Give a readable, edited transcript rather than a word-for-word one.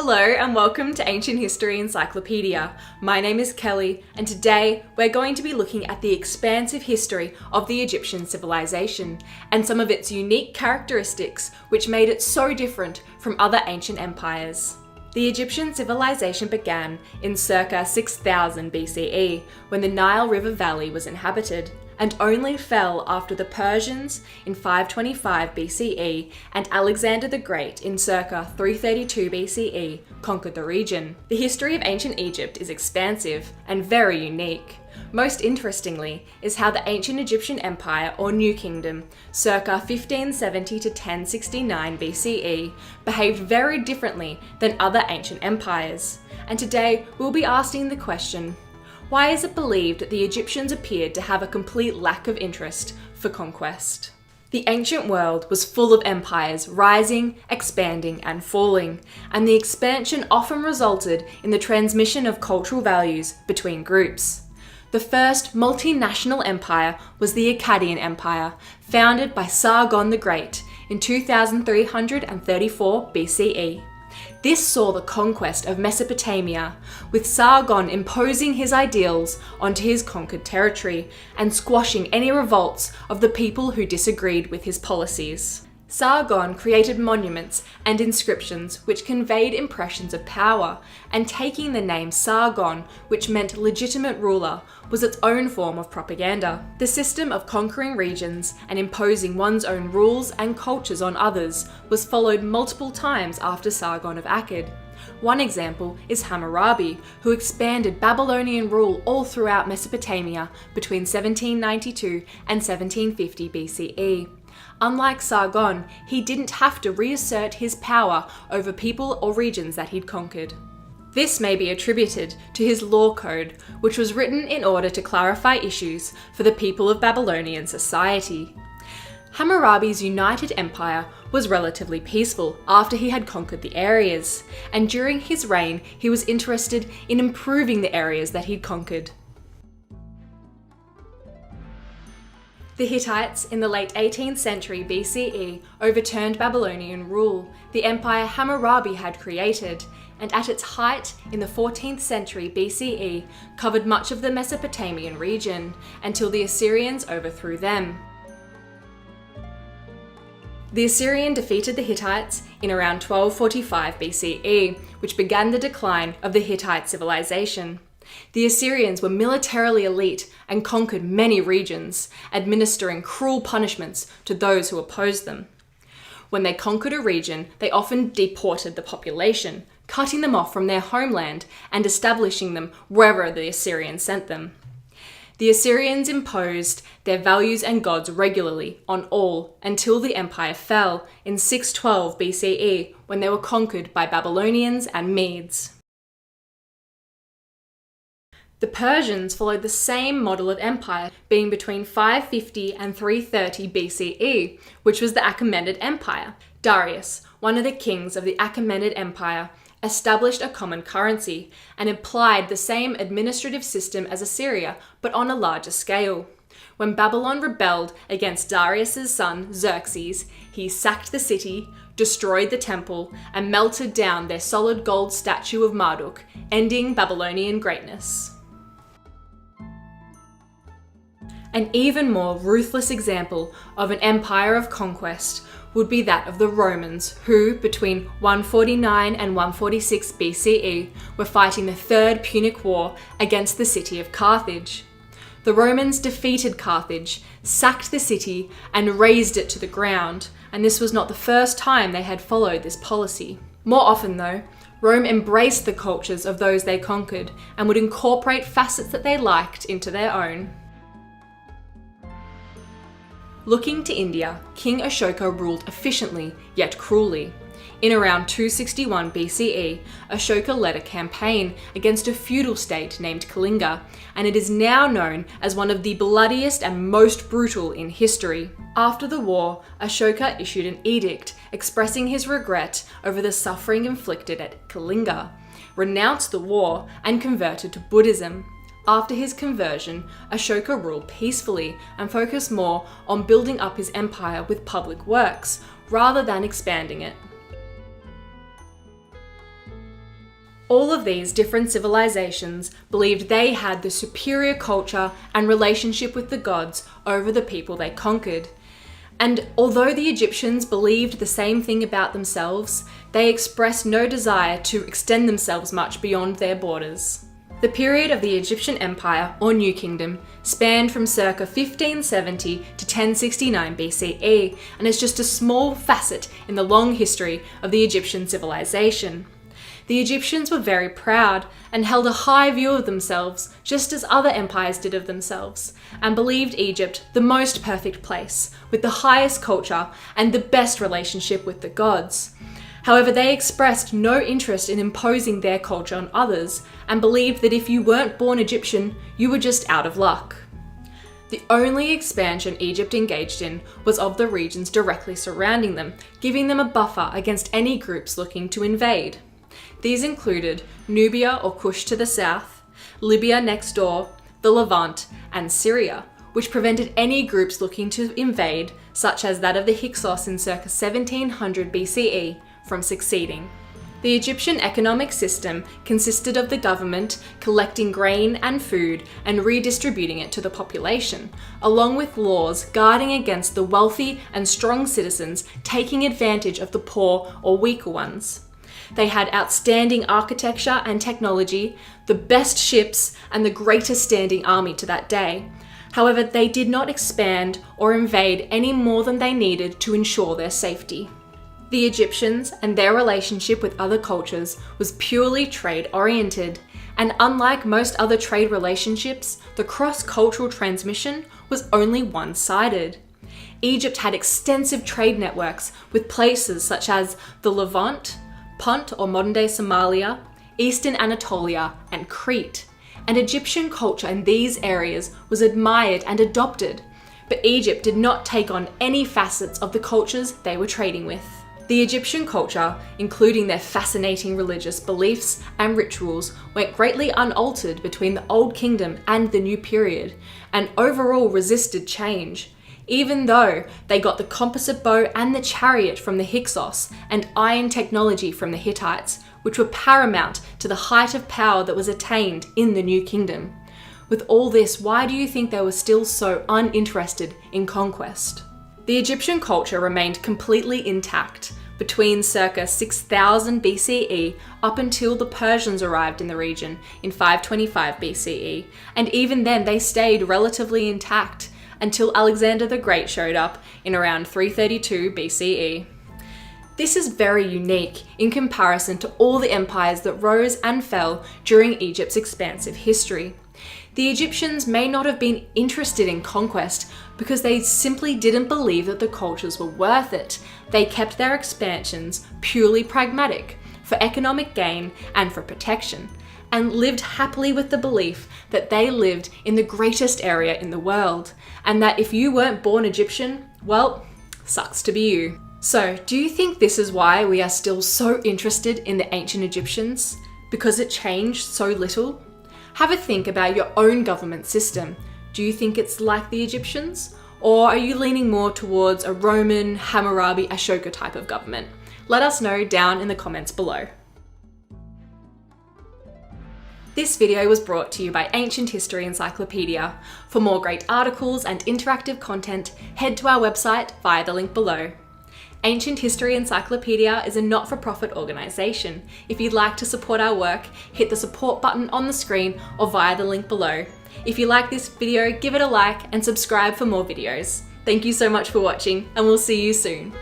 Hello and welcome to Ancient History Encyclopedia. My name is Kelly and today we're going to be looking at the expansive history of the Egyptian civilization and some of its unique characteristics which made it so different from other ancient empires. The Egyptian civilization began in circa 6000 BCE when the Nile River Valley was inhabited, and only fell after the Persians in 525 BCE and Alexander the Great in circa 332 BCE conquered the region. The history of ancient Egypt is expansive and very unique. Most interestingly is how the ancient Egyptian Empire or New Kingdom, circa 1570 to 1069 BCE, behaved very differently than other ancient empires. And today we'll be asking the question, why is it believed that the Egyptians appeared to have a complete lack of interest for conquest? The ancient world was full of empires rising, expanding, and falling, and the expansion often resulted in the transmission of cultural values between groups. The first multinational empire was the Akkadian Empire, founded by Sargon the Great in 2334 BCE. This saw the conquest of Mesopotamia, with Sargon imposing his ideals onto his conquered territory and squashing any revolts of the people who disagreed with his policies. Sargon created monuments and inscriptions which conveyed impressions of power, and taking the name Sargon, which meant legitimate ruler, was its own form of propaganda. The system of conquering regions and imposing one's own rules and cultures on others was followed multiple times after Sargon of Akkad. One example is Hammurabi, who expanded Babylonian rule all throughout Mesopotamia between 1792 and 1750 BCE. Unlike Sargon, he didn't have to reassert his power over people or regions that he'd conquered. This may be attributed to his law code, which was written in order to clarify issues for the people of Babylonian society. Hammurabi's united empire was relatively peaceful after he had conquered the areas, and during his reign he was interested in improving the areas that he'd conquered. The Hittites in the late 18th century BCE overturned Babylonian rule, the empire Hammurabi had created, and at its height in the 14th century BCE covered much of the Mesopotamian region until the Assyrians overthrew them. The Assyrian defeated the Hittites in around 1245 BCE, which began the decline of the Hittite civilization. The Assyrians were militarily elite and conquered many regions, administering cruel punishments to those who opposed them. When they conquered a region, they often deported the population, cutting them off from their homeland and establishing them wherever the Assyrians sent them. The Assyrians imposed their values and gods regularly on all until the empire fell in 612 BCE when they were conquered by Babylonians and Medes. The Persians followed the same model of empire, being between 550 and 330 BCE, which was the Achaemenid Empire. Darius, one of the kings of the Achaemenid Empire, established a common currency and applied the same administrative system as Assyria, but on a larger scale. When Babylon rebelled against Darius's son Xerxes, he sacked the city, destroyed the temple, and melted down their solid gold statue of Marduk, ending Babylonian greatness. An even more ruthless example of an empire of conquest would be that of the Romans, who, between 149 and 146 BCE, were fighting the Third Punic War against the city of Carthage. The Romans defeated Carthage, sacked the city, and razed it to the ground, and this was not the first time they had followed this policy. More often though, Rome embraced the cultures of those they conquered and would incorporate facets that they liked into their own. Looking to India, King Ashoka ruled efficiently yet cruelly. In around 261 BCE, Ashoka led a campaign against a feudal state named Kalinga, and it is now known as one of the bloodiest and most brutal in history. After the war, Ashoka issued an edict expressing his regret over the suffering inflicted at Kalinga, renounced the war, and converted to Buddhism. After his conversion, Ashoka ruled peacefully and focused more on building up his empire with public works, rather than expanding it. All of these different civilizations believed they had the superior culture and relationship with the gods over the people they conquered. And although the Egyptians believed the same thing about themselves, they expressed no desire to extend themselves much beyond their borders. The period of the Egyptian Empire, or New Kingdom, spanned from circa 1570 to 1069 BCE, and is just a small facet in the long history of the Egyptian civilization. The Egyptians were very proud and held a high view of themselves, just as other empires did of themselves, and believed Egypt the most perfect place, with the highest culture and the best relationship with the gods. However, they expressed no interest in imposing their culture on others, and believed that if you weren't born Egyptian, you were just out of luck. The only expansion Egypt engaged in was of the regions directly surrounding them, giving them a buffer against any groups looking to invade. These included Nubia or Kush to the south, Libya next door, the Levant, and Syria, which prevented any groups looking to invade, such as that of the Hyksos in circa 1700 BCE, from succeeding. The Egyptian economic system consisted of the government collecting grain and food and redistributing it to the population, along with laws guarding against the wealthy and strong citizens taking advantage of the poor or weaker ones. They had outstanding architecture and technology, the best ships, and the greatest standing army to that day. However, they did not expand or invade any more than they needed to ensure their safety. The Egyptians and their relationship with other cultures was purely trade-oriented, and unlike most other trade relationships, the cross-cultural transmission was only one-sided. Egypt had extensive trade networks with places such as the Levant, Punt or modern-day Somalia, Eastern Anatolia, and Crete. And Egyptian culture in these areas was admired and adopted, but Egypt did not take on any facets of the cultures they were trading with. The Egyptian culture, including their fascinating religious beliefs and rituals, went greatly unaltered between the Old Kingdom and the New Period, and overall resisted change. Even though they got the composite bow and the chariot from the Hyksos and iron technology from the Hittites, which were paramount to the height of power that was attained in the New Kingdom. With all this, why do you think they were still so uninterested in conquest? The Egyptian culture remained completely intact between circa 6000 BCE up until the Persians arrived in the region in 525 BCE, and even then they stayed relatively intact until Alexander the Great showed up in around 332 BCE. This is very unique in comparison to all the empires that rose and fell during Egypt's expansive history. The Egyptians may not have been interested in conquest because they simply didn't believe that the cultures were worth it. They kept their expansions purely pragmatic, for economic gain and for protection, and lived happily with the belief that they lived in the greatest area in the world, and that if you weren't born Egyptian, well, sucks to be you. So, do you think this is why we are still so interested in the ancient Egyptians? Because it changed so little? Have a think about your own government system. Do you think it's like the Egyptians? Or are you leaning more towards a Roman, Hammurabi, Ashoka type of government? Let us know down in the comments below. This video was brought to you by Ancient History Encyclopedia. For more great articles and interactive content, head to our website via the link below. Ancient History Encyclopedia is a not-for-profit organisation. If you'd like to support our work, hit the support button on the screen or via the link below. If you like this video, give it a like and subscribe for more videos. Thank you so much for watching, and we'll see you soon.